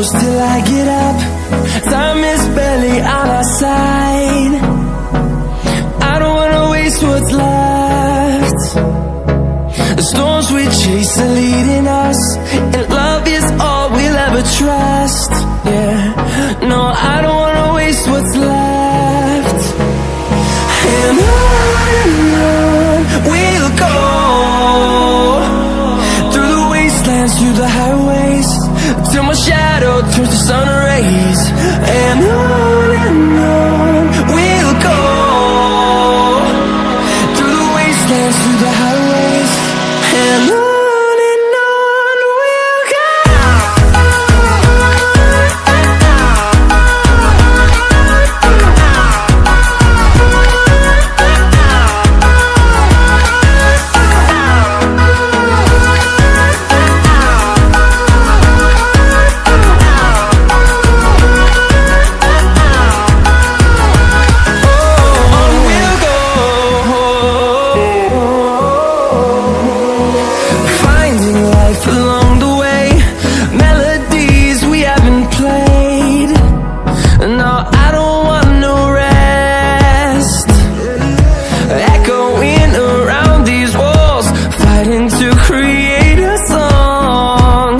close till I get up. Time is barely on our side. I don't wanna waste what's left. The storms we chase are leading us, and love is all we'll ever trust. Yeah, no, I don't wanna waste what's left. And on we'll go, through the wastelands, through the highways, till my shadow turns to sun rays. And on we'll go, through the wastelands, through the highways, and on we'll go. Along the way, melodies we haven't played. No, I don't want no rest. Echoing around these walls, fighting to create a song.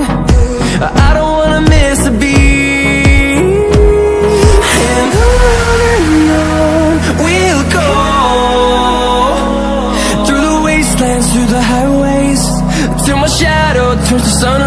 I don't wanna miss a beat. And on we'll go, through the wastelands, through the highways, till my shadow turns to sun